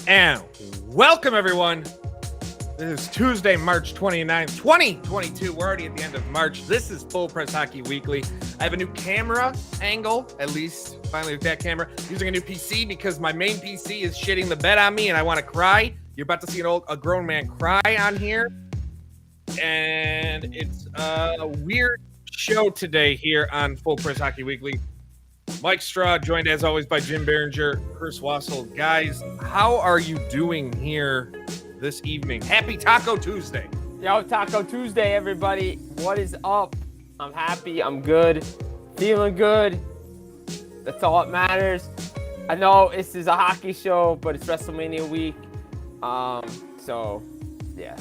And welcome, everyone. This is Tuesday, March 29th, 2022. We're already at the end of March. This is Full Press Hockey Weekly. I have a new camera angle, at least finally with that camera. Using a new PC because my main PC is shitting the bed on me and I want to cry. You're about to see a grown man cry on here. And it's a weird show today here on Full Press Hockey Weekly. Mike Straw, joined as always by Jim Berenger, Chris Wassel. Guys, how are you doing here this evening? Happy Taco Tuesday. Yo, Taco Tuesday, everybody. What is up? I'm happy. I'm good. Feeling good. That's all that matters. I know this is a hockey show, but it's WrestleMania week. So, yeah.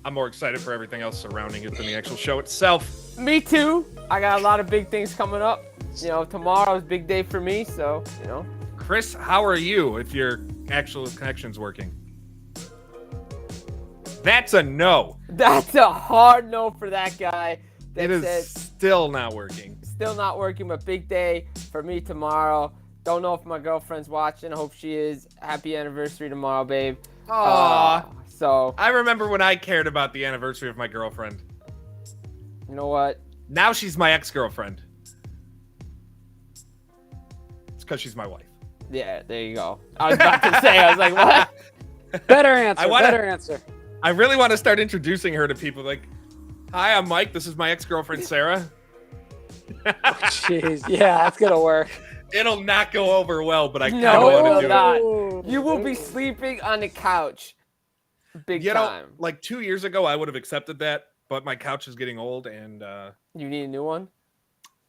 I'm more excited for everything else surrounding it than the actual show itself. Me too. I got a lot of big things coming up. You know, tomorrow's a big day for me, so, you know. Chris, how are you if your actual connection's working? That's a no. That's a hard no for that guy. It is still not working. Still not working, but big day for me tomorrow. Don't know if my girlfriend's watching. I hope she is. Happy anniversary tomorrow, babe. Aww. So I remember when I cared about the anniversary of my girlfriend. You know what? Now she's my ex-girlfriend. It's because she's my wife. Yeah, there you go. I was about to say, I was like, what? Better answer. Better answer. I really want to start introducing her to people. Like, hi, I'm Mike. This is my ex-girlfriend, Sarah. Oh, jeez. Yeah, that's going to work. It'll not go over well, but I kind of No, want it to will do not. it. You will be sleeping on the couch. Big time. Like 2 years ago, I would have accepted that, but my couch is getting old, and you need a new one?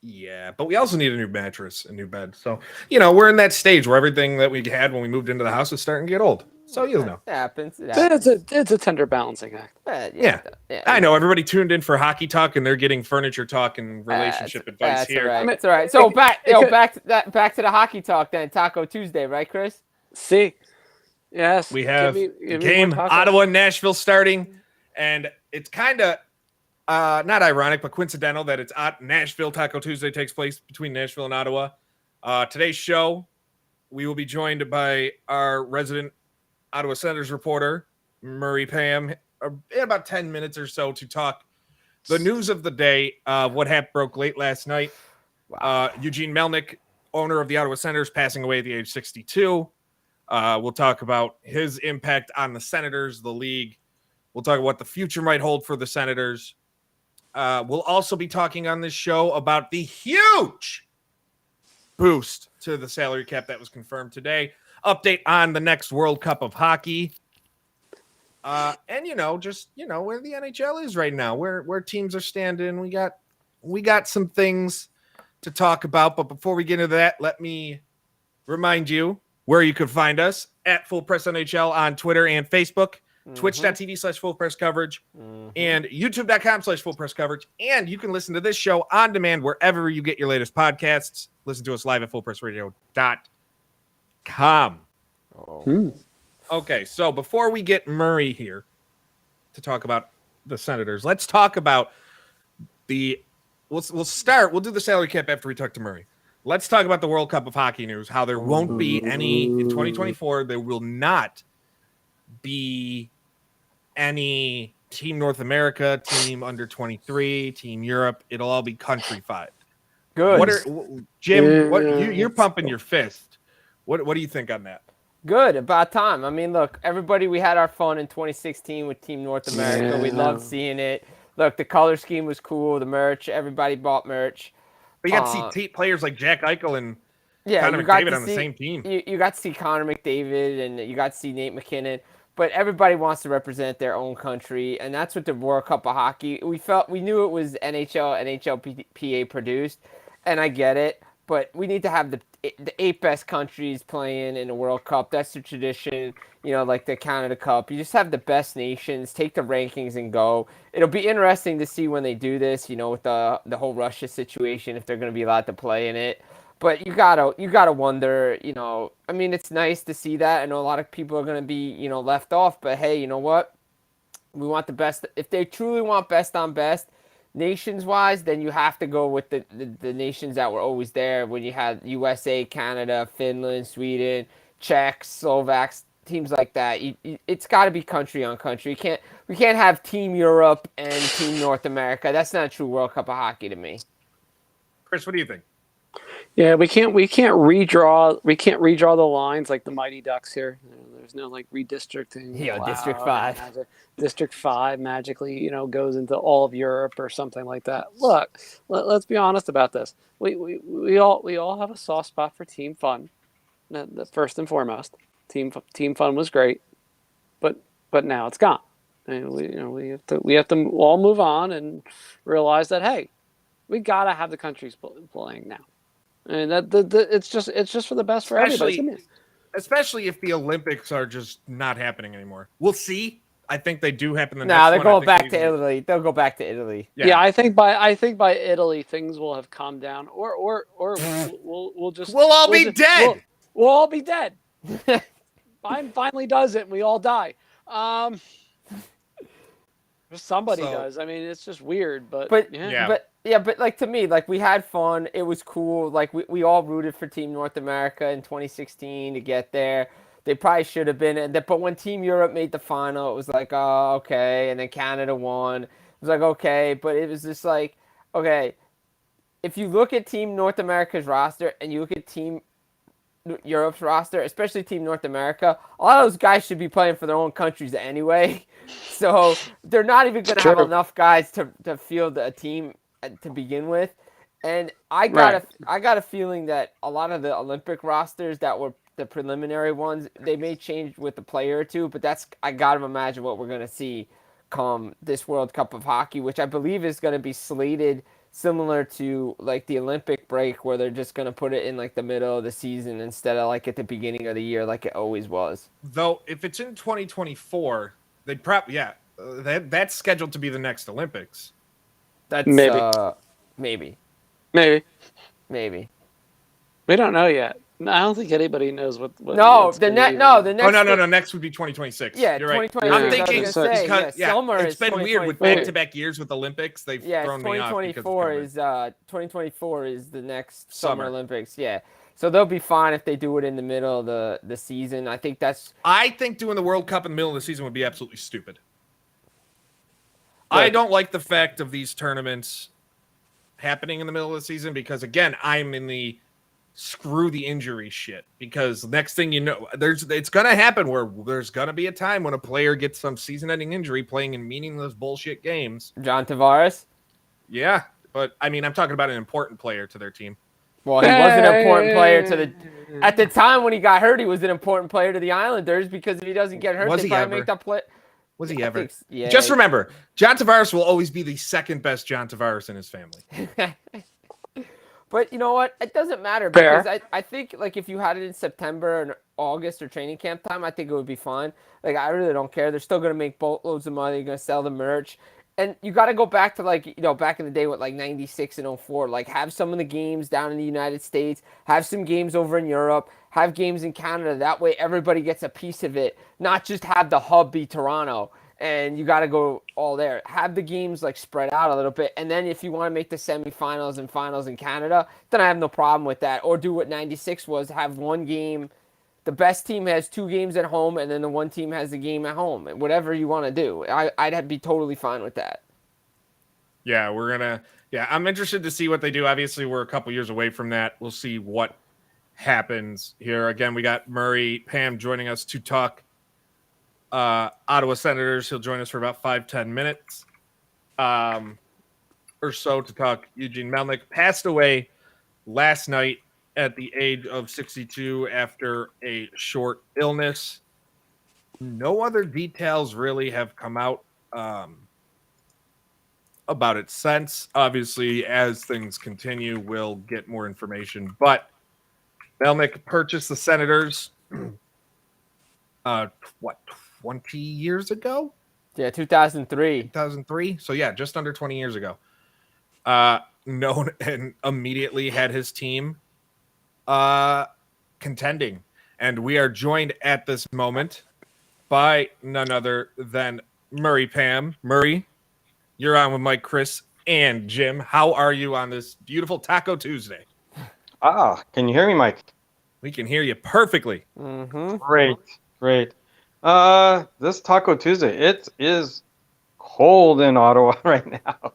Yeah, but we also need a new mattress, a new bed. So, you know, we're in that stage where everything that we had when we moved into the house is starting to get old. So, you know. It happens. It happens. It's a tender balancing act. Yeah. I know everybody tuned in for hockey talk and they're getting furniture talk and relationship advice that's here. All right. That's all right. So back to the hockey talk then. Taco Tuesday, right, Chris? See, yes. We have give me game more taco. Ottawa and Nashville starting, and it's kind of not ironic, but coincidental that it's Nashville Taco Tuesday takes place between Nashville and Ottawa. Today's show, we will be joined by our resident Ottawa Senators reporter, Murray Pam, in about 10 minutes or so to talk the news of the day, what broke late last night. Wow. Eugene Melnyk, owner of the Ottawa Senators, passing away at the age 62. We'll talk about his impact on the Senators, the league. We'll talk about what the future might hold for the Senators. We'll also be talking on this show about the huge boost to the salary cap that was confirmed today. Update on the next World Cup of Hockey. And, just where the NHL is right now, where teams are standing. We got some things to talk about. But before we get into that, let me remind you where you could find us at Full Press NHL on Twitter and Facebook. Twitch.tv/fullpresscoverage and youtube.com/fullpresscoverage. And you can listen to this show on demand wherever you get your latest podcasts. Listen to us live at fullpressradio.com. Okay, so before we get Murray here to talk about the Senators, let's talk about we'll do the salary cap after we talk to Murray. Let's talk about the World Cup of Hockey news, how there won't be any in 2024. There will not be any Team North America, Team Under 23, Team Europe. It'll all be country-fied. Good. Jim, you're pumping your fist. What do you think on that? Good. About time. I mean, look, everybody, we had our fun in 2016 with Team North America. Yeah. We loved seeing it. Look, the color scheme was cool. The merch, everybody bought merch. But you got to see players like Jack Eichel and Connor you got McDavid to on the see- same team. You got to see Connor McDavid and you got to see Nate McKinnon. But everybody wants to represent their own country, and that's what the World Cup of Hockey. We knew it was NHLPA produced, and I get it. But we need to have the 8 best countries playing in the World Cup. That's the tradition, like the Canada Cup. You just have the best nations, take the rankings and go. It'll be interesting to see when they do this, with the whole Russia situation, if they're going to be allowed to play in it. But you gotta wonder, I mean, it's nice to see that. I know a lot of people are going to be, left off. But, hey, you know what? We want the best. If they truly want best on best, nations-wise, then you have to go with the nations that were always there when you had USA, Canada, Finland, Sweden, Czechs, Slovaks, teams like that, it's got to be country on country. We can't have Team Europe and Team North America. That's not a true World Cup of hockey to me. Chris, what do you think? Yeah, we can't redraw the lines like the Mighty Ducks here. There's no like redistricting. Yeah, District allowed, 5. and District 5 magically, goes into all of Europe or something like that. Look, let's be honest about this. We all have a soft spot for team fun. The first and foremost, team fun was great, but now it's gone. And we have to all move on and realize that, hey, we gotta have the countries playing now, and it's just for the best for everybody. Especially if the Olympics are just not happening anymore. We'll see. I think they do happen. They're going back to Italy. They'll go back to Italy. Yeah, I think by Italy things will have calmed down, or we'll all be dead. We'll all be dead. Biden finally does it, and we all die. Somebody does. I mean, it's just weird, but like to me, like we had fun. It was cool. Like we all rooted for Team North America in 2016 to get there. They probably should have been. But when Team Europe made the final, it was like, oh, okay. And then Canada won. It was like, okay. But it was just like, okay, if you look at Team North America's roster and you look at Team Europe's roster, especially Team North America, a lot of those guys should be playing for their own countries anyway. So they're not even going to have enough guys to field a team to begin with. And I got a feeling that a lot of the Olympic rosters that were the preliminary ones, they may change with a player or two, but I got to imagine what we're going to see come this World Cup of Hockey, which I believe is going to be slated similar to like the Olympic break, where they're just going to put it in like the middle of the season instead of like at the beginning of the year like it always was. Though if it's in 2024, they'd probably that's scheduled to be the next Olympics. That's maybe. We don't know yet. I don't think anybody knows what the next. Next would be 2026. Yeah, you're right. 2026. I'm thinking summer it's been weird with back-to-back years with Olympics. They've thrown me off. 2024 is the next Summer Olympics. Yeah, so they'll be fine if they do it in the middle of the season. I think doing the World Cup in the middle of the season would be absolutely stupid. I don't like the fact of these tournaments happening in the middle of the season because, again, I'm in the screw the injury shit, because next thing you know, it's going to happen where there's going to be a time when a player gets some season-ending injury playing in meaningless bullshit games. John Tavares? Yeah, but I mean, I'm talking about an important player to their team. Well, he was an important player at the time when he got hurt, he was an important player to the Islanders, because if he doesn't get hurt, they probably make that play. Was he ever? Just remember, John Tavares will always be the second best John Tavares in his family. But you know what? It doesn't matter, because I think like if you had it in September and August or training camp time, I think it would be fine. Like I really don't care. They're still gonna make boatloads of money. They're gonna sell the merch, and you got to go back to like back in the day with like '96 and '04. Like have some of the games down in the United States, have some games over in Europe, have games in Canada. That way everybody gets a piece of it. Not just have the hub be Toronto. And you got to go all there. Have the games like spread out a little bit. And then if you want to make the semifinals and finals in Canada, then I have no problem with that. Or do what 96 was, have one game. The best team has 2 games at home, and then the one team has the game at home. Whatever you want to do. I'd be totally fine with that. Yeah, I'm interested to see what they do. Obviously, we're a couple years away from that. We'll see what happens here. Again, we got Murray Pam joining us to talk Ottawa Senators. He'll join us for about 5-10 minutes or so to talk Eugene Melnyk. Passed away last night at the age of 62 after a short illness. No other details really have come out about it since. Obviously, as things continue, we'll get more information. But Melnyk purchased the Senators 20 years ago? Yeah, 2003. 2003. So yeah, just under 20 years ago. Known and immediately had his team contending. And we are joined at this moment by none other than Murray Pam. Murray, you're on with Mike, Chris, and Jim. How are you on this beautiful Taco Tuesday? Can you hear me, Mike? We can hear you perfectly. Mm-hmm. Great. This Taco Tuesday, it is cold in Ottawa right now.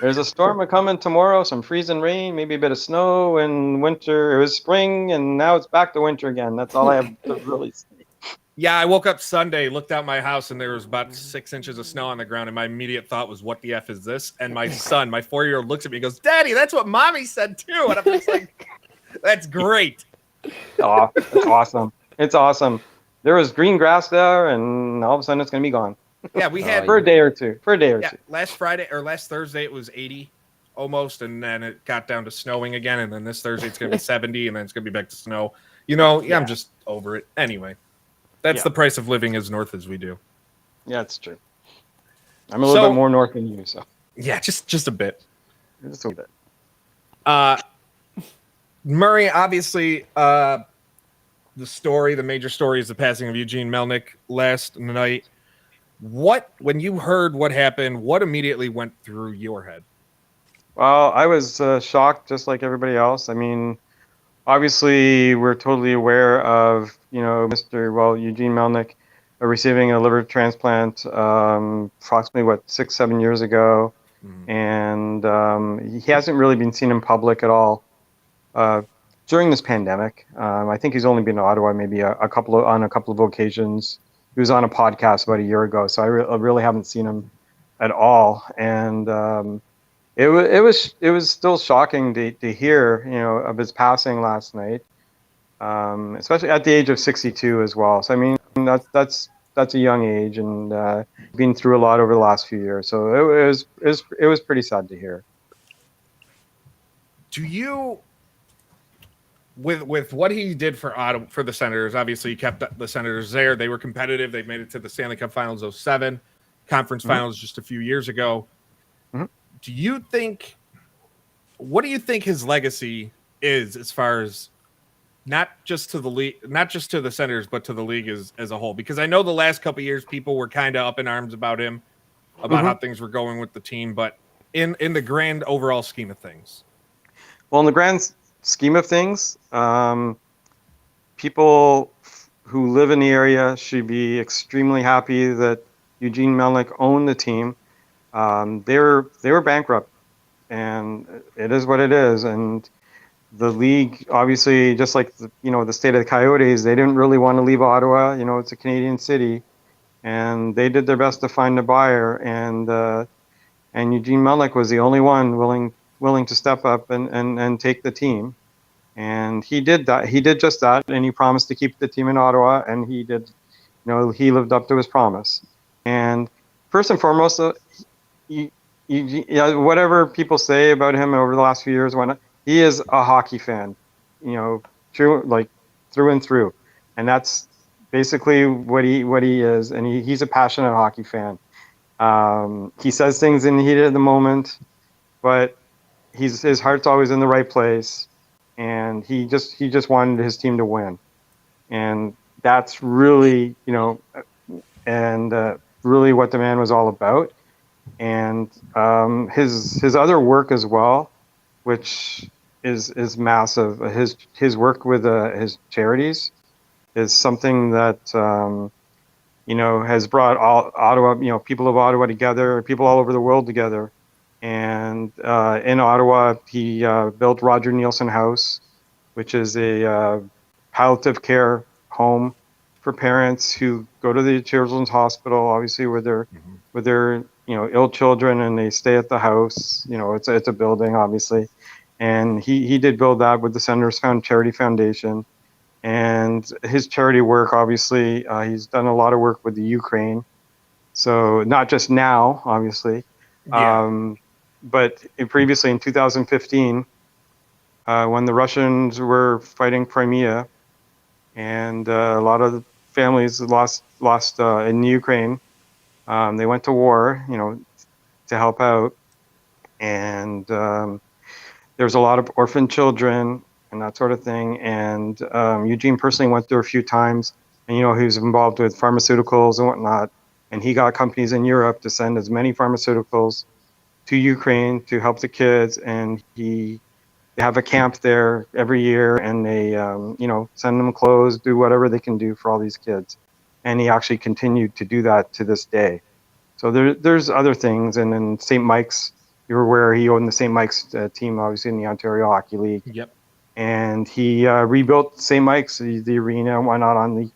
There's a storm coming tomorrow, some freezing rain, maybe a bit of snow, and winter. It was spring, and now it's back to winter again. That's all I have to really say. Yeah, I woke up Sunday, looked out my house, and there was about 6 inches of snow on the ground. And my immediate thought was, "What the f is this?" And my son, my 4-year-old, looks at me and goes, "Daddy, that's what Mommy said too." And I'm just like, "That's great." Oh, it's awesome. It's awesome. There was green grass there, and all of a sudden it's going to be gone. Yeah, we had For a day or two. yeah, last Friday or last Thursday it was 80 almost, and then it got down to snowing again, and then this Thursday it's gonna be 70, and then it's gonna be back to snow. Yeah. I'm just over it. Anyway, that's Yeah. the price of living as north as we do. Yeah, it's true. I'm a little bit more north than you, so Yeah, just a bit. just a little bit. Murray, obviously, the major story is the passing of Eugene Melnick last night. When you heard what happened, what immediately went through your head? Well, I was shocked, just like everybody else. I mean, obviously, we're totally aware of Eugene Melnick receiving a liver transplant approximately 6-7 years ago, and he hasn't really been seen in public at all during this pandemic. I think he's only been to Ottawa maybe on a couple of occasions. He was on a podcast about a year ago, so I really haven't seen him at all, and it was still shocking to hear of his passing last night, especially at the age of 62 as well. So I mean that's a young age, and been through a lot over the last few years. So it was pretty sad to hear. Do you, with what he did for Ottawa, for the Senators, obviously he kept the Senators there. They were competitive. They made it to the Stanley Cup Finals 07, conference finals just a few years ago. What do you think his legacy is, as far as not just to the league, not just to the Senators, but to the league as a whole? Because I know the last couple of years people were kind of up in arms about him, about how things were going with the team, but in the grand overall scheme of things. Well, in the grand scheme of things, people who live in the area should be extremely happy that Eugene Melnick owned the team. They were bankrupt, and it is what it is. And the league, obviously, just like the state of the Coyotes, they didn't really want to leave Ottawa. It's a Canadian city, and they did their best to find a buyer. And Eugene Melnick was the only one willing to step up and take the team. And he did that. He did just that, and he promised to keep the team in Ottawa, and he did. He lived up to his promise. And first and foremost, whatever people say about him over the last few years, he is a hockey fan, through and through, and that's basically what he is. And he's a passionate hockey fan. He says things in the heat of the moment, but his heart's always in the right place, and he just wanted his team to win, and that's really really what the man was all about. And his other work as well, which is massive. His work with his charities is something that has brought all Ottawa, people of Ottawa together, people all over the world together. And in Ottawa, he built Roger Nielsen House, which is a palliative care home for parents who go to the Children's Hospital, obviously with their ill children, and they stay at the house. It's a building, obviously, and he did build that with the Senators Charity Foundation. And his charity work, obviously, he's done a lot of work with the Ukraine. So not just now, obviously, but previously in 2015, when the Russians were fighting Crimea, and a lot of families lost in Ukraine. They went to war, to help out, and there's a lot of orphan children and that sort of thing. And Eugene personally went there a few times, and he was involved with pharmaceuticals and whatnot. And he got companies in Europe to send as many pharmaceuticals to Ukraine to help the kids. And they have a camp there every year, and they send them clothes, do whatever they can do for all these kids. and he actually continued to do that to this day. So there's other things, and then St. Mike's, you're aware he owned the St. Mike's team, obviously in the Ontario Hockey League, Yep. and he rebuilt St. Mike's, the arena and whatnot on the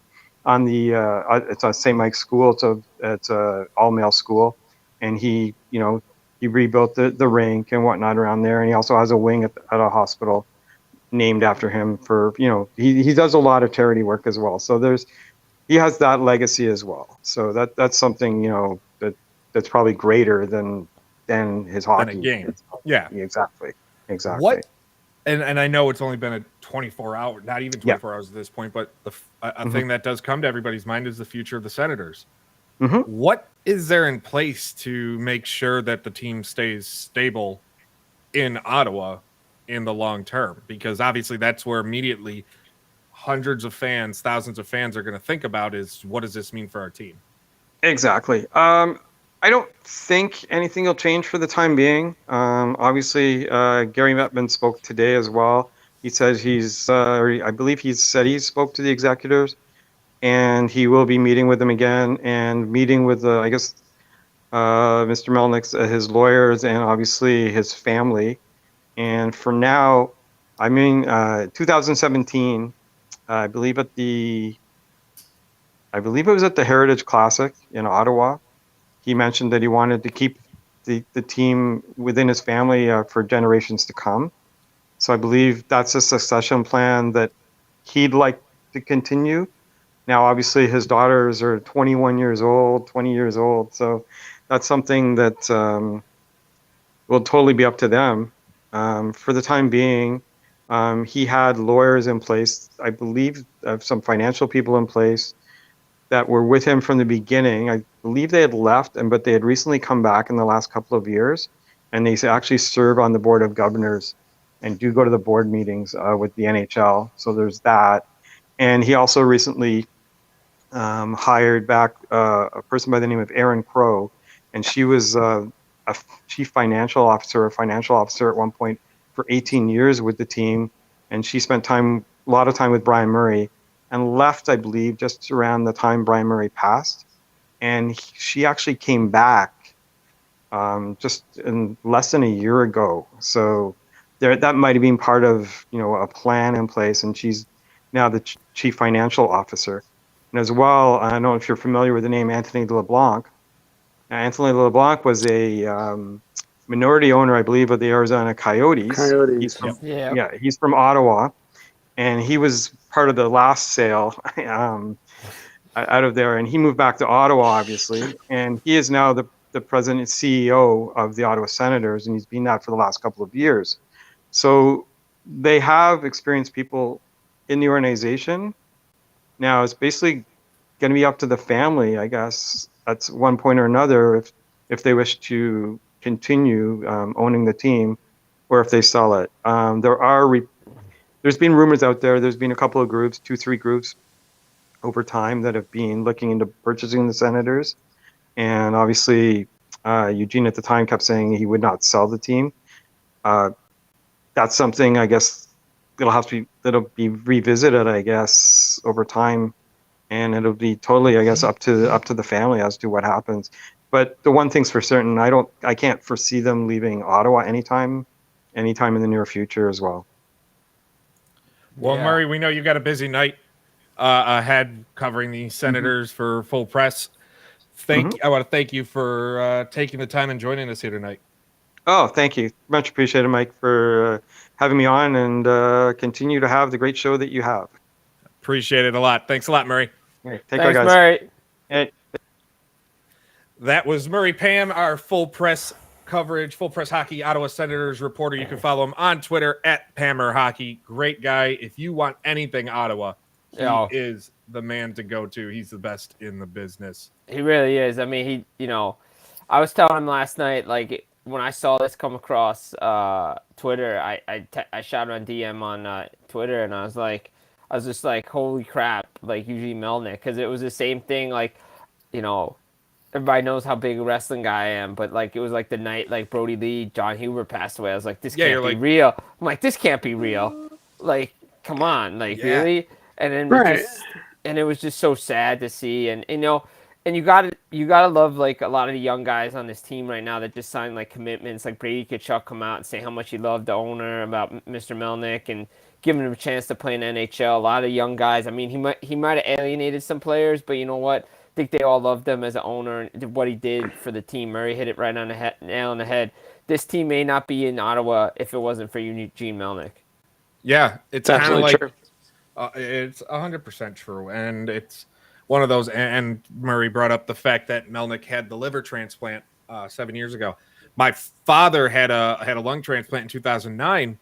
it's a St. Mike's school. It's a all male school, and he rebuilt the rink and whatnot around there, and he also has a wing at a hospital named after him for he does a lot of charity work as well. So he has that legacy as well. So that's something that's probably greater than his hockey. Than a game. Yeah. Exactly. What? And I know it's only been a 24 hour, not even 24 hours at this point, but a thing that does come to everybody's mind is the future of the Senators. What is there in place to make sure that the team stays stable in Ottawa in the long term? Because obviously that's where immediately hundreds of fans, thousands of fans are going to think about is, what does this mean for our team? Exactly. I don't think anything will change for the time being. Obviously, Gary Bettman spoke today as well. He says I believe he said he spoke to the executives, and he will be meeting with them again and meeting with Mr. Melnick's, his lawyers, and obviously his family. And for now, 2017, I believe it was at the Heritage Classic in Ottawa. He mentioned that he wanted to keep the team within his family for generations to come. So I believe that's a succession plan that he'd like to continue. Now, obviously, his daughters are 21 years old, 20 years old. So that's something that will totally be up to them. For the time being, he had lawyers in place, I believe some financial people in place that were with him from the beginning. I believe they had left, but they had recently come back in the last couple of years, and they actually serve on the board of governors and do go to the board meetings with the NHL. So there's that. And he also recently hired back a person by the name of Erin Crow, and she was a chief financial officer or financial officer at one point for 18 years with the team, and she spent a lot of time with Brian Murray, and left, I believe, just around the time Brian Murray passed. And she actually came back just in less than a year ago. So that might have been part of a plan in place, and she's now the chief financial officer. And as well, I don't know if you're familiar with the name Anthony LeBlanc. Anthony LeBlanc was a minority owner, I believe, of the Arizona Coyotes. He's from Ottawa. And he was part of the last sale out of there, and he moved back to Ottawa, obviously, and he is now the president and CEO of the Ottawa Senators, and he's been that for the last couple of years. So they have experienced people in the organization. Now it's basically going to be up to the family, I guess, at one point or another, if they wish to continue owning the team, or if they sell it. There's been rumors out there. There's been a couple of groups, 2-3 groups over time that have been looking into purchasing the Senators. And obviously, Eugene at the time kept saying he would not sell the team. That's something, I guess, that'll be revisited, I guess, over time. And it'll be totally, I guess, up to the family as to what happens. But the one thing's for certain, I can't foresee them leaving Ottawa anytime in the near future as well. Well, Murray, we know you've got a busy night ahead covering the Senators for Full Press. I want to thank you for taking the time and joining us here tonight. Oh, thank you. Much appreciated, Mike, for having me on, and continue to have the great show that you have. Appreciate it a lot. Thanks a lot, Murray. Hey, take care, guys. Murray. Hey. That was Murray Pam, our Full Press coverage, Full Press Hockey Ottawa Senators reporter. You can follow him on Twitter at Pammer Hockey. Great guy. If you want anything Ottawa, he is the man to go to. He's the best in the business. He really is. I mean, I was telling him last night, like, when I saw this come across Twitter, I shot him on DM on Twitter, and I was just like, holy crap, like Eugene Melnick, because it was the same thing, like, everybody knows how big a wrestling guy I am, but like it was like the night like Brody Lee, John Huber passed away. I was like, this can't be real. I'm like, this can't be real. Like, come on, like really? And then and it was just so sad to see. And and you gotta love like a lot of the young guys on this team right now that just signed like commitments. Like Brady Kachuk come out and say how much he loved the owner about Mr. Melnick and giving him a chance to play in NHL. A lot of young guys. I mean, he might have alienated some players, but you know what? I think they all loved him as an owner and what he did for the team. Murray hit it right on the nail on the head. This team may not be in Ottawa if it wasn't for Eugene Melnick. Yeah, it's It's kind of absolutely like true. it's 100% true, and it's one of those. And Murray brought up the fact that Melnick had the liver transplant 7 years ago. My father had a lung transplant in 2009,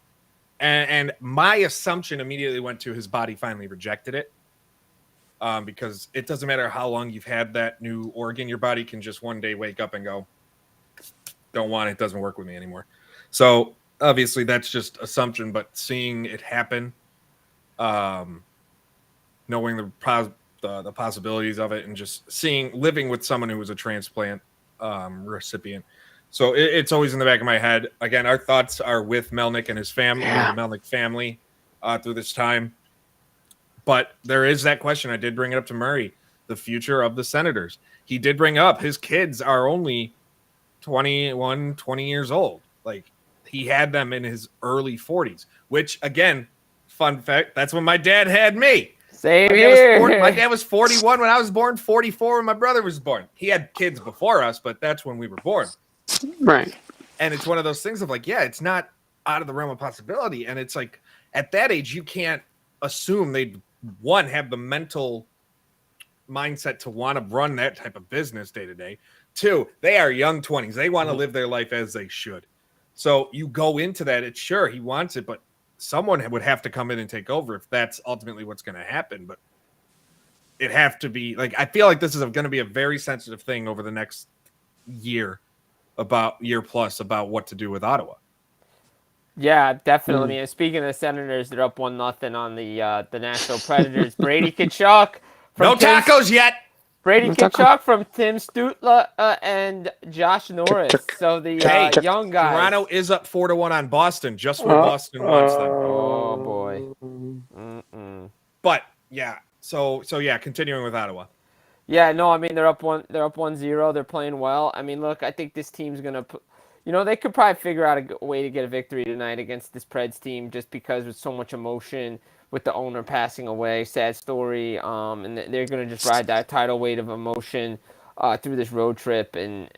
and my assumption immediately went to his body finally rejected it, because it doesn't matter how long you've had that new organ, your body can just one day wake up and go, don't want it, doesn't work with me anymore. So obviously that's just assumption, but seeing it happen, knowing the possibilities of it, and just living with someone who was a transplant recipient. So it's always in the back of my head. Again, our thoughts are with Melnick and his family, the Melnick family, through this time. But there is that question. I did bring it up to Murray, the future of the Senators. He did bring up his kids are only 21, 20 years old. Like, he had them in his early 40s, which, again, fun fact, that's when my dad had me. Same here. My dad was 41 when I was born, 44 when my brother was born. He had kids before us, but that's when we were born. Right. And it's one of those things of like, yeah, it's not out of the realm of possibility. And it's like, at that age, you can't assume they'd, one, have the mental mindset to want to run that type of business day to day. Two, they are young 20s. They want to live their life as they should. So you go into that, it's sure he wants it, but someone would have to come in and take over if that's ultimately what's going to happen. But it have to be like, I feel like this is going to be a very sensitive thing over the next year plus about what to do with Ottawa. Yeah, definitely. And speaking of the Senators, they're up 1-0 on the Nashville Predators. Brady Kachuk. No tacos yet. Brady Kachuk from Tim Stützle and Josh Norris. So the young guys. Toronto is up 4-1 on Boston, just where Boston wants them. Oh boy. Mm-mm. But yeah, so yeah, continuing with Ottawa. Yeah, no, I mean they're up 1-0. They're playing well. I mean, look, I think this team's gonna, they could probably figure out a way to get a victory tonight against this Preds team, just because with so much emotion, with the owner passing away, sad story. And they're gonna just ride that tidal weight of emotion through this road trip, and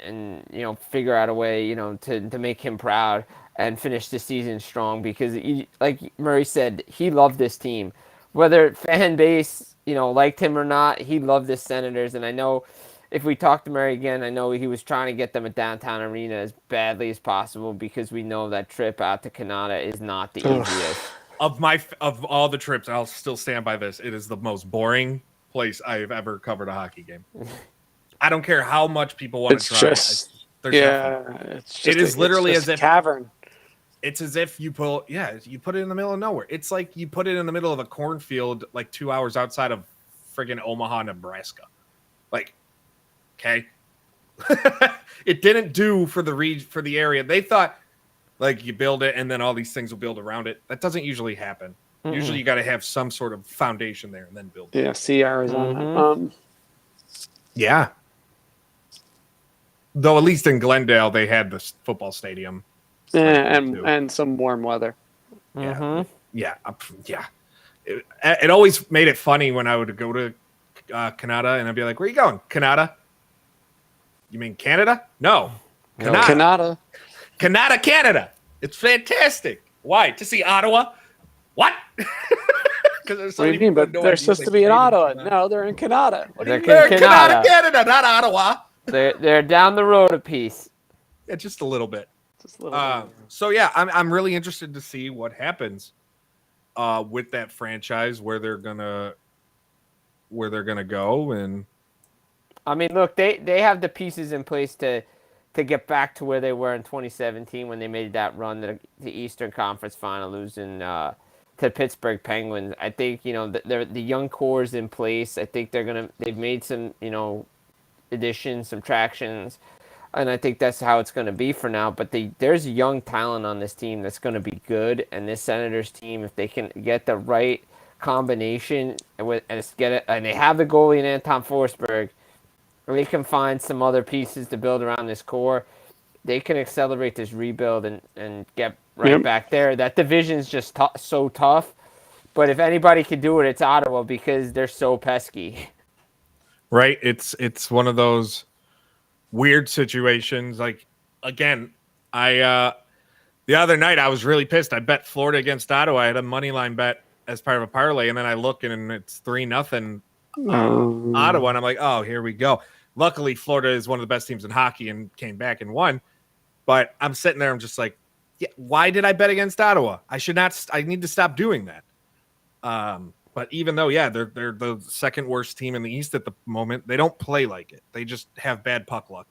figure out a way to make him proud and finish the season strong, because like Murray said, he loved this team. Whether fan base, liked him or not, he loved the Senators. And I know if we talk to Murray again, I know he was trying to get them a downtown arena as badly as possible, because we know that trip out to Canada is not the easiest. Of all the trips, I'll still stand by this. It is the most boring place I've ever covered a hockey game. I don't care how much people want to try. It is literally as if cavern. It's as if you put it in the middle of nowhere. It's like you put it in the middle of a cornfield, like 2 hours outside of friggin' Omaha, Nebraska. Like, okay, it didn't do for the area. They thought like you build it and then all these things will build around it. That doesn't usually happen. Mm-hmm. Usually you got to have some sort of foundation there and then build it. Yeah, see Arizona. Mm-hmm. Yeah. Though at least in Glendale they had this football stadium. And some warm weather. Mm-hmm. Yeah. It always made it funny when I would go to Canada and I'd be like, "Where are you going, Canada? You mean Canada? No, Canada. Canada. It's fantastic. Why? To see Ottawa? What? What do you mean? But they're supposed to be in Ottawa. No, they're in Canada. They're in Canada, not Ottawa. They're down the road a piece. Yeah, just a little bit. bit. So yeah, I'm really interested to see what happens with that franchise, where they're gonna go. And I mean, look, they have the pieces in place to get back to where they were in 2017 when they made that run to the Eastern Conference Final, losing to Pittsburgh Penguins. I think the young core is in place. I think they've made some additions, some tractions. And I think that's how it's going to be for now. But there's young talent on this team that's going to be good. And this Senators team, if they can get the right combination and they have the goalie in Anton Forsberg, or they can find some other pieces to build around this core, they can accelerate this rebuild and get right back there. That division's just so tough. But if anybody can do it, it's Ottawa because they're so pesky. Right? It's one of those weird situations. Like, again, the other night I was really pissed. I bet Florida against Ottawa. I had a money line bet as part of a parlay, and then I look and it's 3-0 Ottawa, and I'm like, oh, here we go. Luckily, Florida is one of the best teams in hockey and came back and won. But I'm sitting there, I'm just like, yeah, why did I bet against Ottawa? I should not. I need to stop doing that. But even though, yeah, they're the second worst team in the East at the moment, they don't play like it. They just have bad puck luck.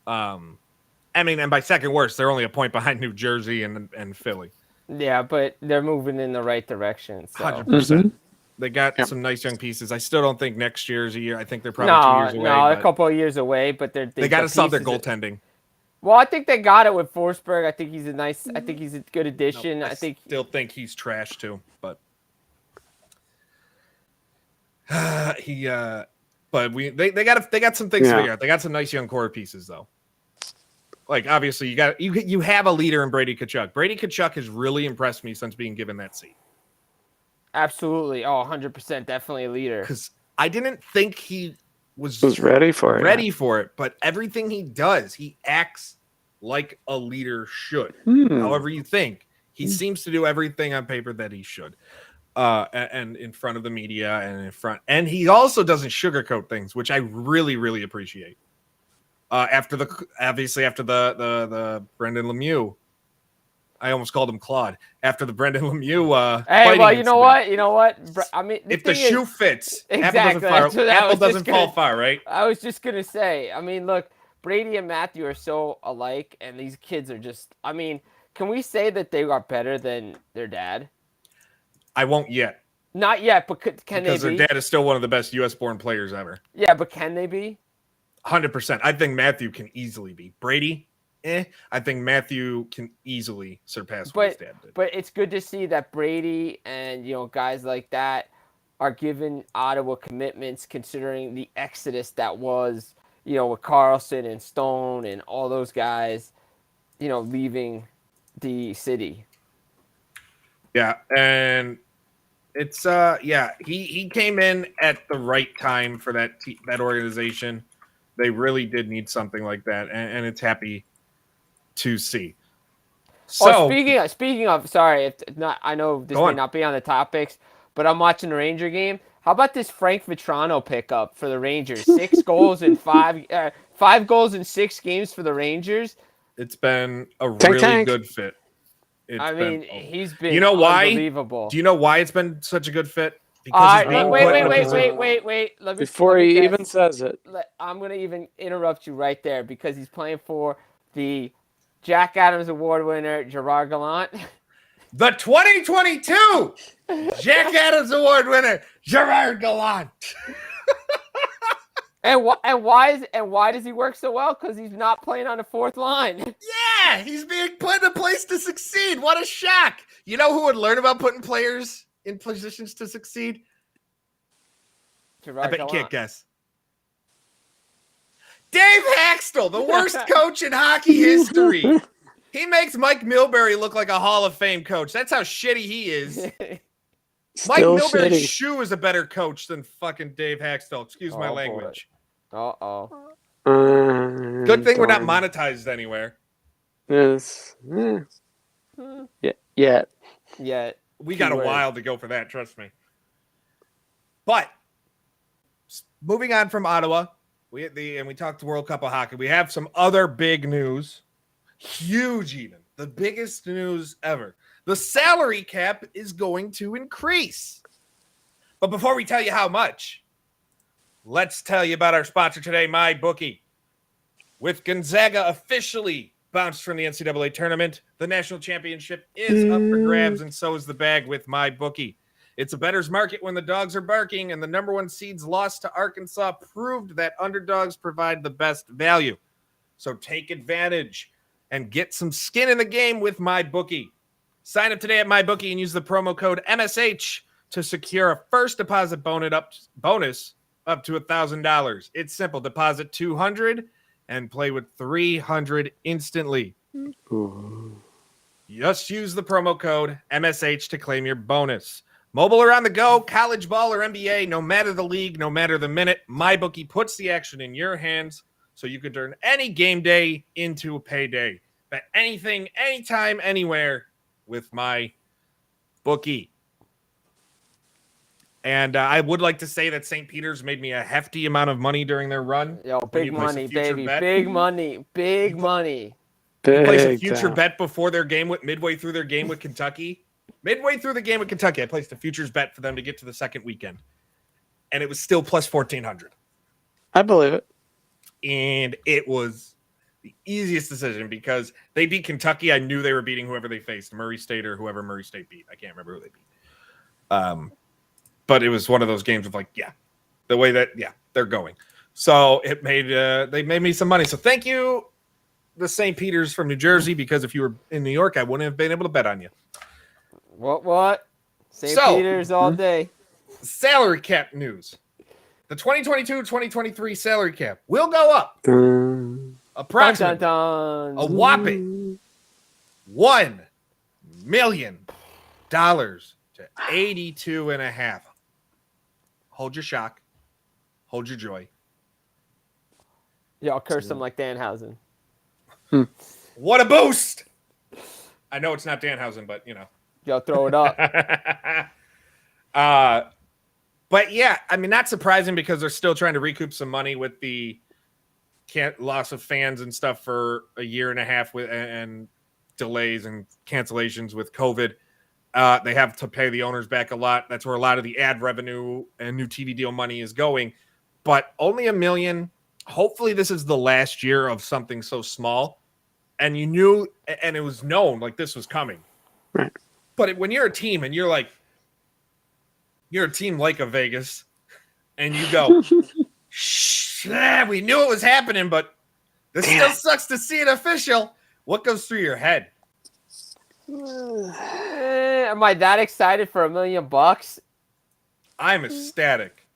I mean, and by second worst, they're only a point behind New Jersey and Philly. Yeah, but they're moving in the right direction. So. 100%. They got some nice young pieces. I still don't think next year's a year. I think they're probably 2 years away. No, a couple of years away, but they got to solve their goaltending. Well, I think they got it with Forsberg. I think he's a good addition. I still think he's trash too, but but they got some things to figure out. They got some nice young core pieces though. Like, obviously you have a leader in Brady Tkachuk. Brady Tkachuk has really impressed me since being given that seat. Absolutely. Oh, 100%. Definitely a leader. Because I didn't think he was ready for it. But everything he does, he acts like a leader should. However you think, he seems to do everything on paper that he should. And in front of the media and he also doesn't sugarcoat things, which I really, really appreciate. After the Brendan Lemieux, I almost called him Claude. After the Brendan Lemieux, hey, well, you know what? I mean, if the shoe fits, exactly, apple doesn't fall far, right? I was just gonna say. I mean, look, Brady and Matthew are so alike, and these kids are just. I mean, can we say that they are better than their dad? I won't yet. Not yet, but can they be? Because their dad is still one of the best U.S.-born players ever. Yeah, but can they be? 100%. I think Matthew can easily be. Brady, I think Matthew can easily surpass what his dad did. But it's good to see that Brady and guys like that are giving Ottawa commitments, considering the exodus that was with Carlson and Stone and all those guys, leaving the city. Yeah, and it's he came in at the right time for that organization. They really did need something like that, and it's happy to see. So speaking of, sorry, if not, I know this may not be on the topics, but I'm watching the Ranger game. How about this Frank Vetrano pickup for the Rangers? 6 goals in 5 goals in 6 games for the Rangers. It's been a really good fit. He's been. You know why? Unbelievable. Do you know why it's been such a good fit? Because wait. Before he even says it, I'm gonna even interrupt you right there because he's playing for the Jack Adams Award winner Gerard Gallant. The 2022 Jack Adams Award winner Gerard Gallant. And why does he work so well? Because he's not playing on the fourth line. Yeah, he's being put in a place to succeed. What a shock! You know who would learn about putting players in positions to succeed? Gerard I bet Gallant. you can't guess. Dave Haxtell, the worst coach in hockey history. He makes Mike Milbury look like a Hall of Fame coach. That's how shitty he is. Mike Milbury's shoe is a better coach than fucking Dave Haxtell. Excuse my language. Uh-oh. Good thing we're not monetized anywhere. Yes. Yeah. We got a while to go for that, trust me. But moving on from Ottawa, we talked to World Cup of Hockey. We have some other big news. Huge even. The biggest news ever. The salary cap is going to increase. But before we tell you how much, let's tell you about our sponsor today, MyBookie. With Gonzaga officially bounced from the NCAA tournament, the national championship is up for grabs, and so is the bag with MyBookie. It's a bettor's market when the dogs are barking, and the number 1 seeds lost to Arkansas proved that underdogs provide the best value. So take advantage and get some skin in the game with MyBookie. Sign up today at MyBookie and use the promo code MSH to secure a first deposit bonus up to $1,000. It's simple. Deposit $200 and play with $300 instantly. Ooh. Just use the promo code MSH to claim your bonus. Mobile or on the go, college ball or NBA, no matter the league, no matter the minute, MyBookie puts the action in your hands so you can turn any game day into a payday. Bet anything, anytime, anywhere with MyBookie. And I would like to say that St. Peter's made me a hefty amount of money during their run. Yo, When big you place a money, future baby. bet. Big money. Big money. Place a Big future time. bet before their game midway through their game with Kentucky. Midway through the game with Kentucky, I placed a futures bet for them to get to the second weekend. And it was still plus 1,400. I believe it. And it was the easiest decision because they beat Kentucky. I knew they were beating whoever they faced, Murray State or whoever Murray State beat. I can't remember who they beat. But it was one of those games of like, yeah, the way that, yeah, they're going. So it made they made me some money. So thank you, the St. Peter's from New Jersey, because if you were in New York, I wouldn't have been able to bet on you. What? St. So- Peter's all day. Salary cap news. The 2022-2023 salary cap will go up Dun, approximately Dun, a dun. whopping $1 million to 82.5. Hold your shock. Hold your joy. Yo, I'll curse him like Danhausen. What a boost! I know it's not Danhausen, but you know. Yo, throw it up. But yeah, I mean, not surprising because they're still trying to recoup some money with the loss of fans and stuff for a year and a half with and delays and cancellations with COVID. They have to pay the owners back a lot. That's where a lot of the ad revenue and new TV deal money is going. But only $1 million. Hopefully this is the last year of something so small. And you knew, and it was known like this was coming. Right. But when you're a team and you're a team like a Vegas, and you go, we knew it was happening, but this still sucks to see it official. What goes through your head? Am I that excited for $1 million? I'm ecstatic.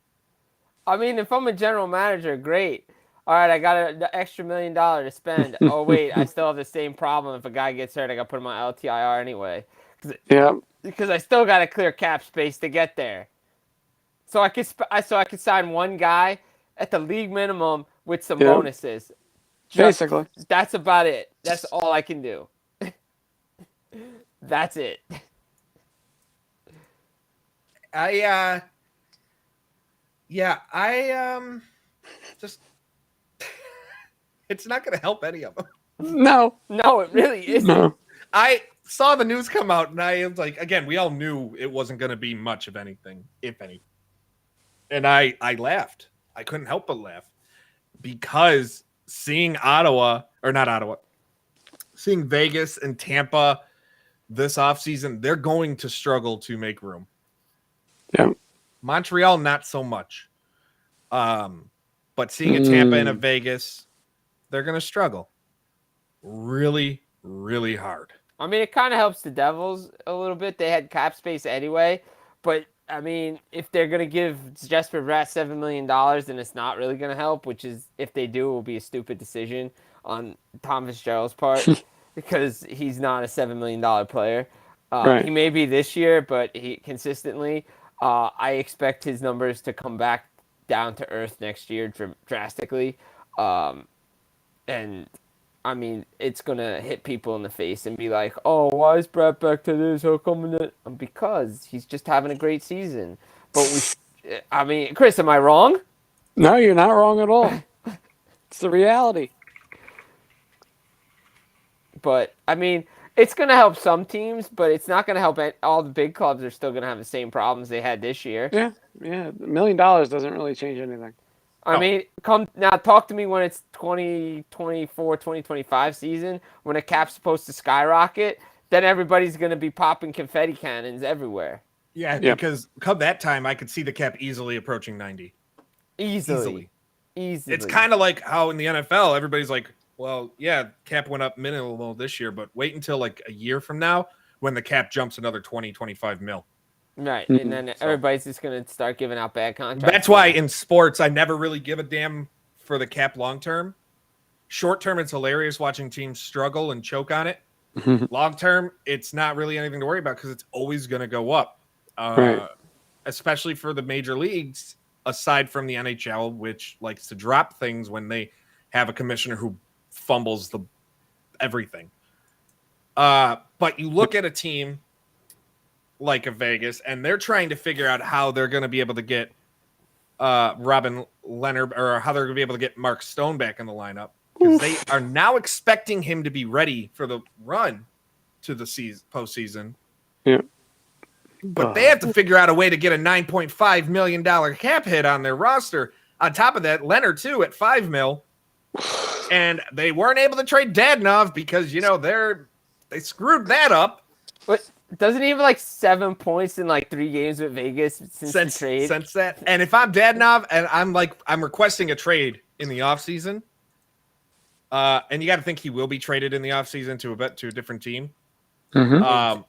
I mean, if I'm a general manager, great. All right, I got an extra $1 million to spend. Oh wait, I still have the same problem. If a guy gets hurt, I got to put him on LTIR anyway. yeah. Because I still got to clear cap space to get there. So I could sign one guy at the league minimum with some Yeah. bonuses. Basically. That's about it. That's all I can do. That's it. I just it's not going to help any of them. No. No, it really isn't. No. I saw the news come out and I was like, again, we all knew it wasn't going to be much of anything, if any. And I laughed. I couldn't help but laugh because seeing seeing Vegas and Tampa this offseason, they're going to struggle to make room. Yeah. Montreal, not so much. But seeing a Tampa and a Vegas, they're going to struggle really, really hard. I mean, it kind of helps the Devils a little bit. They had cap space anyway. But, I mean, if they're going to give Jesper Bratt $7 million, then it's not really going to help, which is, if they do, it will be a stupid decision on Tom Fitzgerald's part because he's not a $7 million player. Right. He may be this year, but he consistently, I expect his numbers to come back down to earth next year drastically. And I mean, it's going to hit people in the face and be like, oh, why is Brett back to this? How come? Because he's just having a great season. But I mean, Chris, am I wrong? No, you're not wrong at all. It's the reality. But I mean, it's going to help some teams, but it's not going to help all the big clubs. Are still going to have the same problems they had this year. Yeah. Yeah. $1 million doesn't really change anything. I mean, talk to me when it's 2024, 2025 season, when a cap's supposed to skyrocket, then everybody's going to be popping confetti cannons everywhere. Yeah, Yep. because come that time, I could see the cap easily approaching 90. Easily. It's kind of like how in the NFL, everybody's like, well, yeah, cap went up minimal this year, but wait until like a year from now when the cap jumps another 20, 25 mil. Right, Mhm. and then So- everybody's just gonna start giving out bad contracts. That's why in sports, I never really give a damn for the cap long term. Short term, it's hilarious watching teams struggle and choke on it. Long term, it's not really anything to worry about because it's always going to go up. Right. Especially for the major leagues, aside from the NHL, which likes to drop things when they have a commissioner who fumbles the everything. But you look at a team like a Vegas, and they're trying to figure out how they're going to be able to get Robin Leonard, or how they're going to be able to get Mark Stone back in the lineup, because they are now expecting him to be ready for the run to the postseason. Yeah. But they have to figure out a way to get a $9.5 million cap hit on their roster. On top of that, Leonard too at $5 million. And they weren't able to trade Dadonov because they screwed that up. But doesn't he have like 7 points in like 3 games with Vegas since the trade? Since that. And if I'm Dadonov and I'm requesting a trade in the offseason, and you got to think he will be traded in the offseason to a different team. Mhm.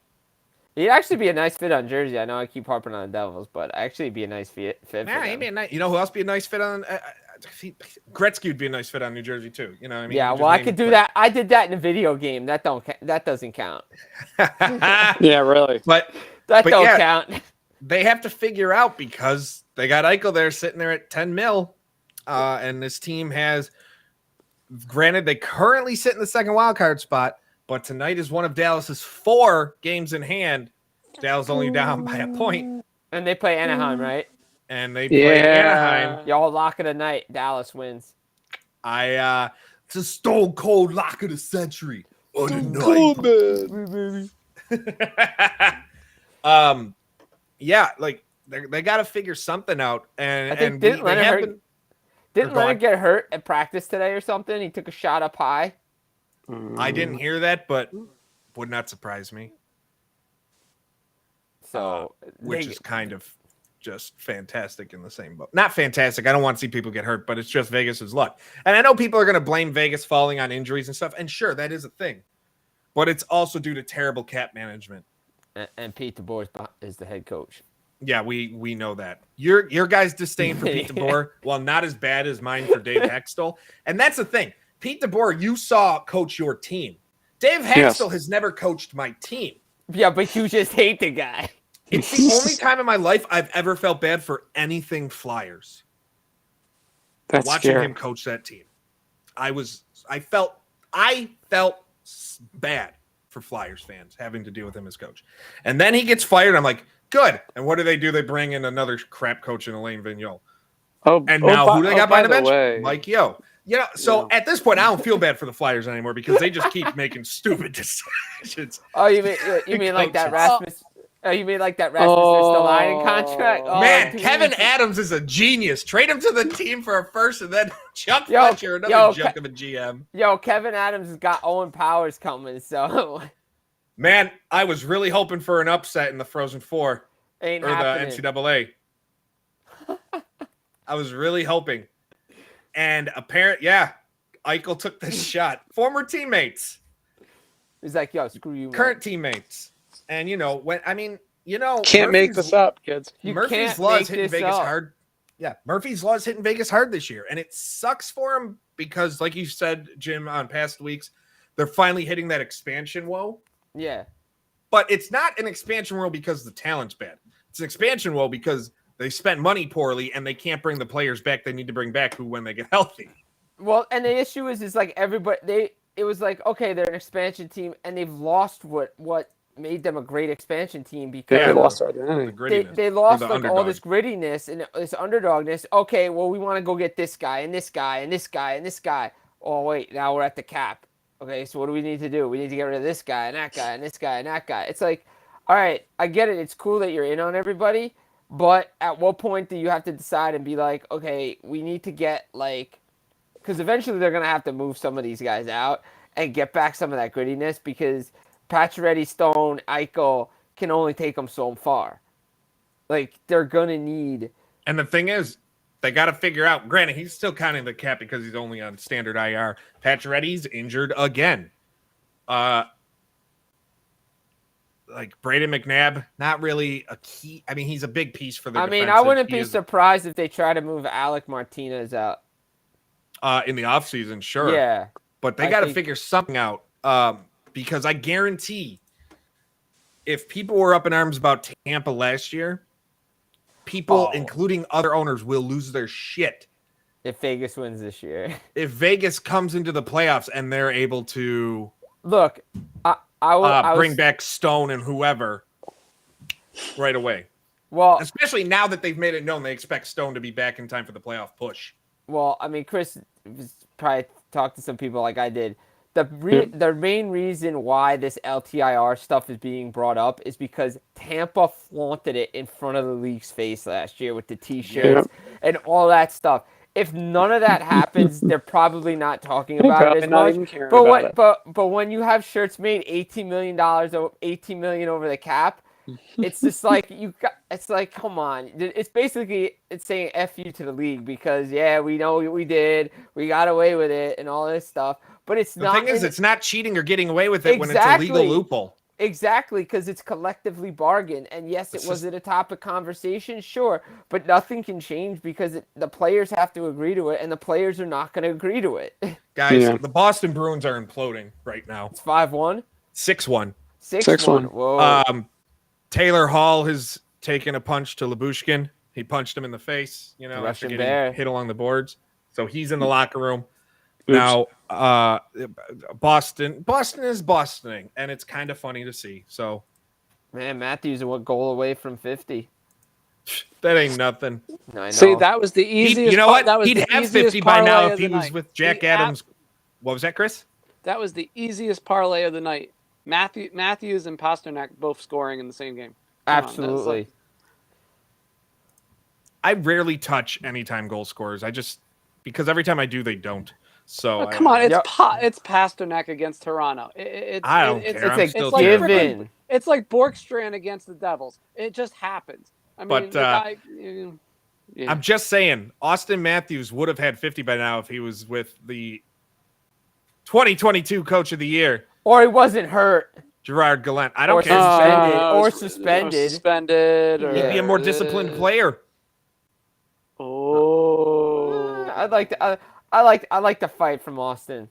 He'd actually be a nice fit on Jersey. I know I keep harping on the Devils, but actually it'd be a nice fit. For Nah, he'd them. be a nice, you know who else be a nice fit on? Gretzky would be a nice fit on New Jersey too. You know what I mean? Yeah, well, I could do that. I did that in a video game. That doesn't count. that. Yeah, really. But That But don't yeah. count. they have to figure out, because they got Eichel there sitting there at 10 mil. And this team has, granted, they currently sit in the second wild card spot, but tonight is one of Dallas's 4 games in hand. Dallas only down by a point, And they play Anaheim, right? and they play Anaheim. Yeah. Y'all lock of the night. Dallas wins. It's a stone cold lock of the century. Yeah, like they got to figure something out, and I think and didn't they Leonard have hurt- been- Didn't Go on. Leonard get hurt at practice today or something? He took a shot up high. I didn't hear that, but would not surprise me. So Which they- is kind of just fantastic in the same boat. Not fantastic. I don't want to see people get hurt, but it's just Vegas's luck. And I know people are going to blame Vegas falling on injuries and stuff, and sure, that is a thing. But it's also due to terrible cap management. and Pete DeBoer is the head coach. Yeah, we know that. Your guys' disdain for Pete DeBoer, while not as bad as mine for Dave Hextall. And that's the thing. Pete DeBoer, you saw coach your team. Dave Hextall has never coached my team. Yeah, but you just hate the guy. It's the only time in my life I've ever felt bad for anything Flyers. That's Watching scary. him coach that team. I felt bad for Flyers fans having to deal with him as coach. And then he gets fired. I'm like, good. And what do? They bring in another crap coach in Elaine Vigneault. And now who do they got by the bench? way, Mike Yo. So at this point, I don't feel bad for the Flyers anymore because they just keep making stupid decisions. Oh, you mean like that Coaches. Rasmus? Oh, you mean like that Rasmus Ristolainen contract? Oh, Man, dude. Kevin Adams is a genius. Trade him to the team for a first, and then Chuck Yo, Fletcher, another yo, junk of a GM. Yo, Kevin Adams has got Owen Powers coming, so Man, I was really hoping for an upset in the Frozen Four ain't or happening. the NCAA. I was really hoping. And Eichel took this shot. Former teammates, He's like, yo, screw you, man. current teammates. And can't make Murphy's- this up, kids. You Murphy's can't Law make is hitting this Vegas up. hard. Yeah, Murphy's Law is hitting Vegas hard this year. And it sucks for him because, like you said, Jim, on past weeks, they're finally hitting that expansion woe. Yeah. But it's not an expansion woe because the talent's bad. It's an expansion woe because they spent money poorly and they can't bring the players back they need to bring back when they get healthy. Well, and the issue is like everybody it was like, okay, they're an expansion team and they've lost what made them a great expansion team because They lost our The identity. grittiness. they lost or the like all this grittiness and this underdogness. Okay, well, we want to go get this guy and this guy and this guy and this guy. Oh wait, now we're at the cap. Okay, so what do we need to do? We need to get rid of this guy and that guy and this guy and that guy. It's like, all right, I get it. It's cool that you're in on everybody, but at what point do you have to decide and be like, okay, we need to get like, because eventually they're gonna have to move some of these guys out and get back some of that grittiness because Pacioretty, Stone, Eichel can only take them so far. Like they're gonna need. And the thing is, they got to figure out. Granted, he's still counting the cap because he's only on standard IR. Pacioretty's injured again. like Braden McNabb, not really a key. I mean, he's a big piece for the I mean, I defensive. wouldn't He be is, surprised if they try to move Alec Martinez out. in the offseason, sure. Yeah. But they I got to think- figure something out because I guarantee if people were up in arms about Tampa last year, people, Oh. including other owners, will lose their shit If Vegas wins this year. if Vegas comes into the playoffs and they're able to Look, I bring was, back Stone and whoever right away. well, Especially now that they've made it known they expect Stone to be back in time for the playoff push. Well, I mean, Chris probably talked to some people like I did. The main reason why this LTIR stuff is being brought up is because Tampa flaunted it in front of the league's face last year with the T-shirts and all that stuff. If none of that happens, they're probably not talking about it Probably as not much. even caring But about it. but when you have shirts made $18 million, $18 million over the cap, it's just like it's like, come on. It's basically saying F you to the league because we know what we did, we got away with it, and all this stuff. But it's The not. thing is, it's not cheating or getting away with it when it's a Exactly. legal loophole. Exactly, because it's collectively bargained. And yes, it was at a topic conversation, sure, but nothing can change because the players have to agree to it, and the players are not going to agree to it. Guys, Yeah. the Boston Bruins are imploding right now. It's 5-1, 6-1. 6-1. Whoa. Taylor Hall has taken a punch to Lyubushkin. He punched him in the face, after Russian getting bear. hit along the boards. So he's in the locker room. Now, Boston is Bostoning, and it's kind of funny to see. So Man, Matthews a goal away from 50. that ain't nothing. I know. See, that was the easiest. You know par- what? That was He'd the have easiest 50 by now parlay if of he the was night. with Jack The Adams. What was that, Chris? That was the easiest parlay of the night. Matthews and Pasternak both scoring in the same game. Come on, that's Absolutely. like- I rarely touch anytime goal scorers. Because every time I do, they don't. So come on, it's Yep. it's Pasternak against Toronto. I don't it's, care. I'm It's still a terrible. given. It's like Borkstrand against the Devils. It just happens. I mean, But, the guy, yeah. I'm just saying, Austin Matthews would have had 50 by now if he was with the 2022 Coach of the Year, Or he wasn't hurt. Gerard Gallant. I Or don't care. suspended. Uh, Or or suspended. suspended. Or, He'd be a more disciplined player. Oh. I like the fight from Austin.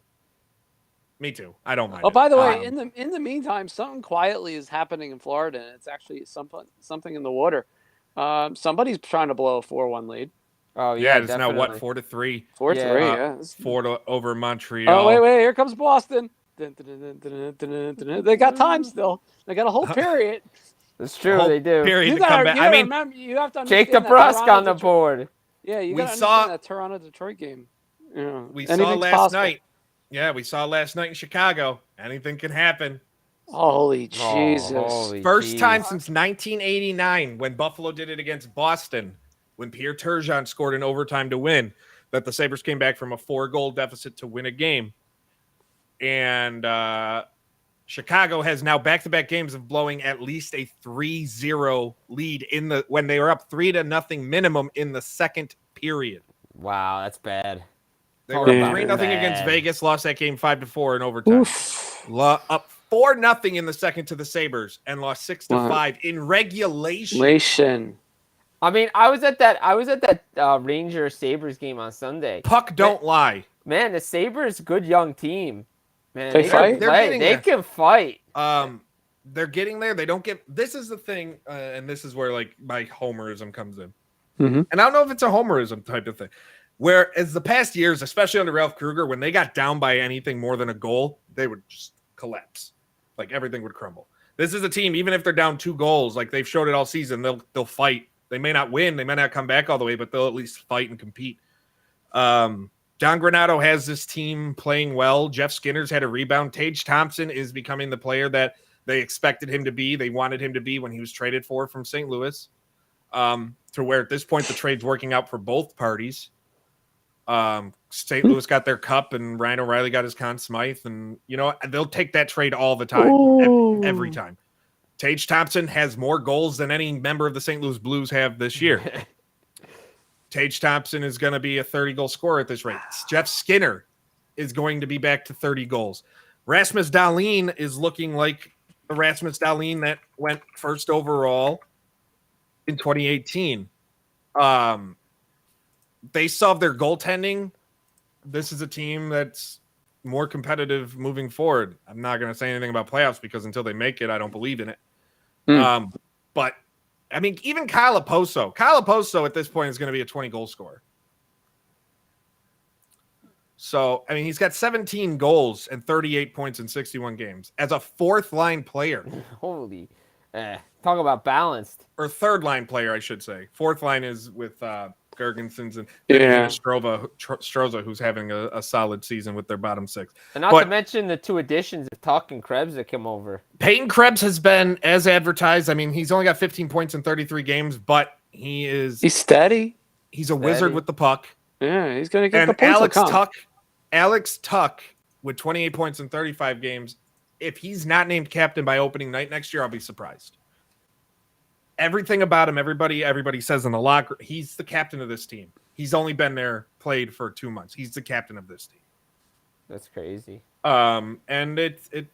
Me too. I don't mind. Oh, it. by the way, Um, in the meantime, something quietly is happening in Florida, and it's actually something in the water. Somebody's trying to blow a 4-1 lead. Oh yeah, yeah, it's now what, definitely. 4-3, 4-3. Yeah. Yeah. 4 over Montreal. Oh wait, here comes Boston. Dun, dun, dun, dun, dun, dun, dun, dun. They got time still. They got a whole period. It's true, Whole they do. period You to come gotta, back. you I gotta mean, remember, you have to Jake understand that DeBrusque Toronto on the Detroit- board. Yeah, you We got to saw- understand that Toronto Detroit game. Yeah. we saw Anything's last possible. night. Yeah, we saw last night in Chicago. Anything can happen. Holy Oh, Jesus! holy First jeez. time since 1989 when Buffalo did it against Boston, when Pierre Turgeon scored in overtime to win, that the Sabres came back from a 4-goal deficit to win a game. And Chicago has now back-to-back games of blowing at least a 3-0 lead when they were up 3-0 minimum in the second period. Wow, that's bad. They were Yeah. up 3-0 against Bad. Vegas, lost that game 5-4 in overtime. Up 4-0 in the second to the Sabres and lost 6-5 in regulation. Relation. I mean, I was at that Ranger Sabres game on Sunday. Puck don't lie. Man, the Sabres, good young team. Man, They can fight? They're play. getting They there. can fight. They're getting there. They don't get. This is the thing, and this is where like my homerism comes in. Mhm. And I don't know if it's a homerism type of thing. Whereas the past years, especially under Ralph Kruger, when they got down by anything more than a goal, they would just collapse. Like everything would crumble. This is a team, even if they're down 2 goals, like they've showed it all season, they'll fight. They may not win, they may not come back all the way, but they'll at least fight and compete. John Granato has this team playing well. Jeff Skinner's had a rebound. Tage Thompson is becoming the player that they expected him to be. They wanted him to be when he was traded from St. Louis. To where at this point the trade's working out for both parties. St. Louis got their cup and Ryan O'Reilly got his Conn Smythe, and they'll take that trade all the time, every time. Tage Thompson has more goals than any member of the St. Louis Blues have this year. Tage Thompson is going to be a 30-goal scorer at this rate. Jeff Skinner is going to be back to 30 goals. Rasmus Dahlin is looking like Rasmus Dahlin that went first overall in 2018. They solved their goaltending. This is a team that's more competitive moving forward. I'm not going to say anything about playoffs because until they make it, I don't believe in it. But I mean, even Kyle Oposo at this point is going to be a 20 goal scorer. So, I mean, he's got 17 goals and 38 points in 61 games as a fourth line player. Holy, talk about balanced. Or third line player, I should say. Fourth line is with Gergensons and Stroza, who's having a solid season with their bottom six. And not to mention the two additions of Tuck and Krebs that come over. Peyton Krebs has been as advertised. I mean, he's only got 15 points in 33 games, but he's steady. He's a wizard with the puck. Yeah, he's going to get and the points. Alex Tuck with 28 points in 35 games. If he's not named captain by opening night next year, I'll be surprised. Everything about him, everybody says in the locker, he's the captain of this team. He's only been there, played for 2 months. He's the captain of this team. That's crazy. And it's but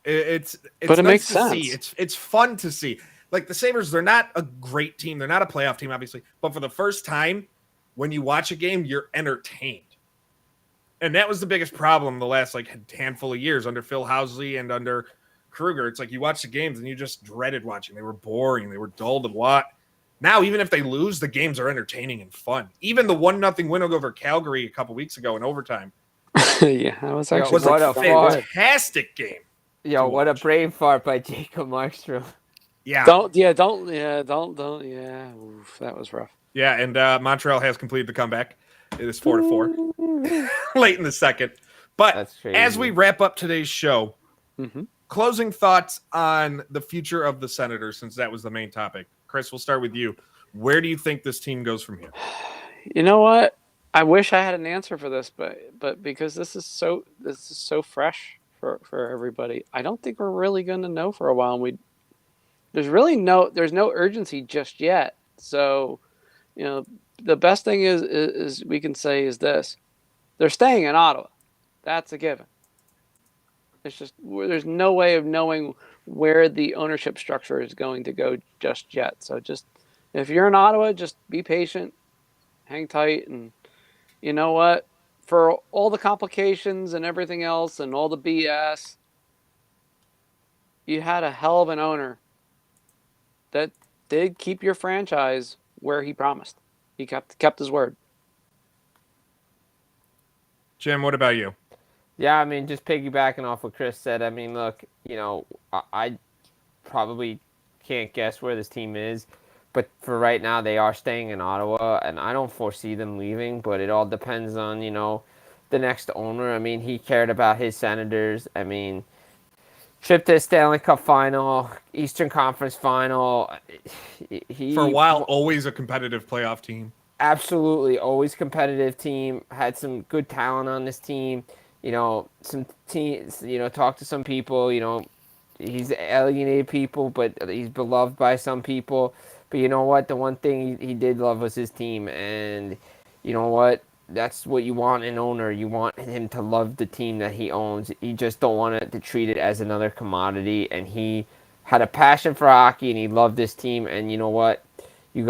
it nice makes to sense. See. It's fun to see. Like the Sabres, they're not a great team. They're not a playoff team, obviously. But for the first time, when you watch a game, you're entertained. And that was the biggest problem the last handful of years under Phil Housley and under Kruger. It's like you watch the games and you just dreaded watching. They were boring. They were dull to watch. Now, even if they lose, the games are entertaining and fun. Even the 1-0 win over Calgary a couple weeks ago in overtime. Yeah, that was actually a fantastic game. Yo, what a brain fart by Jacob Markstrom. Yeah. Don't. Yeah, oof, that was rough. Yeah, and Montreal has completed the comeback. It is 4-4 late in the second. But as we wrap up today's show, closing thoughts on the future of the Senators, since that was the main topic. Chris, we'll start with you. Where do you think this team goes from here? You know what? I wish I had an answer for this, but because this is so fresh for everybody, I don't think we're really going to know for a while. And there's no urgency just yet. So, the best thing is we can say is this: they're staying in Ottawa. That's a given. It's just there's no way of knowing where the ownership structure is going to go just yet. So just if you're in Ottawa, just be patient, hang tight, and you know what? For all the complications and everything else and all the BS, you had a hell of an owner that did keep your franchise where he promised. He kept his word. Jim, what about you? Yeah, I mean, just piggybacking off what Chris said, I mean, look, I probably can't guess where this team is, but for right now, they are staying in Ottawa, and I don't foresee them leaving, but it all depends on, the next owner. I mean, he cared about his Senators. I mean, trip to the Stanley Cup final, Eastern Conference final. For a while, always a competitive playoff team. Absolutely, always competitive team. Had some good talent on this team. Some teams, talk to some people, he's alienated people, but he's beloved by some people. But you know what? The one thing he did love was his team. And you know what? That's what you want in an owner. You want him to love the team that he owns. You just don't want to treat it as another commodity. And he had a passion for hockey, and he loved this team. And you know what? You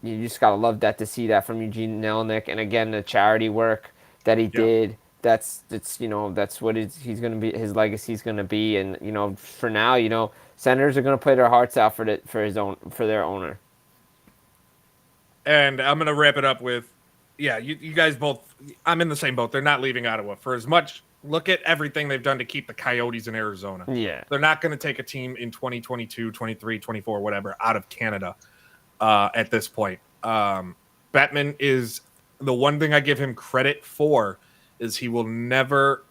just gotta love that, to see that from Eugene Melnyk. And again, the charity work that he did. That's what he's gonna be. His legacy's gonna be. And for now, Senators are gonna play their hearts out for their owner. And I'm gonna wrap it up with, you guys both. I'm in the same boat. They're not leaving Ottawa. For as much, look at everything they've done to keep the Coyotes in Arizona. Yeah, they're not going to take a team in 2022, 23, 24, whatever, out of Canada at this point. Bettman is the one thing I give him credit for is he will never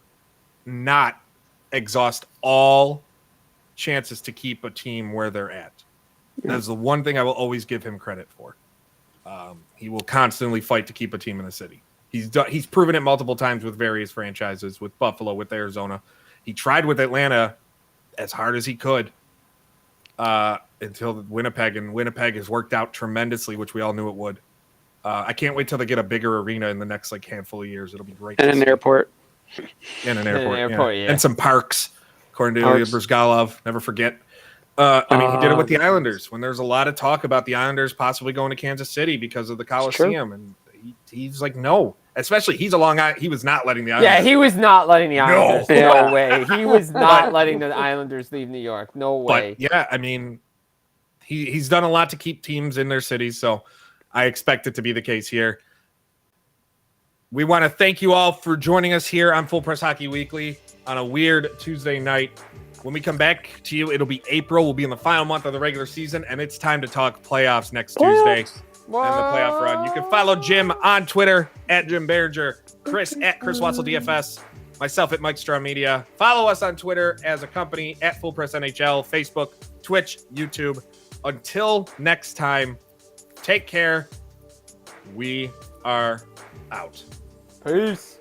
not exhaust all chances to keep a team where they're at. That's the one thing I will always give him credit for. He will constantly fight to keep a team in the city. He's proven it multiple times with various franchises, with Buffalo, with Arizona. He tried with Atlanta as hard as he could until Winnipeg, and Winnipeg has worked out tremendously, which we all knew it would. I can't wait till they get a bigger arena in the next handful of years. It'll be great. And an airport. And an airport, yeah. And some parks. according to Hard. Ilya Bryzgalov. Never forget. I mean, he did it with the Islanders when there's a lot of talk about the Islanders possibly going to Kansas City because of the Coliseum, and he's like, no. Especially he was not letting the Islanders. Yeah, he was not letting the Islanders. No. No way. He was not letting the Islanders leave New York. No way. But yeah, I mean, he's done a lot to keep teams in their cities, so I expect it to be the case here. We want to thank you all for joining us here on Full Press Hockey Weekly on a weird Tuesday night. When we come back to you, it'll be April. We'll be in the final month of the regular season, and it's time to talk playoffs next Tuesday and the playoff run. You can follow Jim on Twitter at Jim Berger, Chris at Chris Watzel DFS, myself at Mike Straw Media. Follow us on Twitter as a company at Full Press NHL, Facebook, Twitch, YouTube. Until next time, take care. We are out. Peace.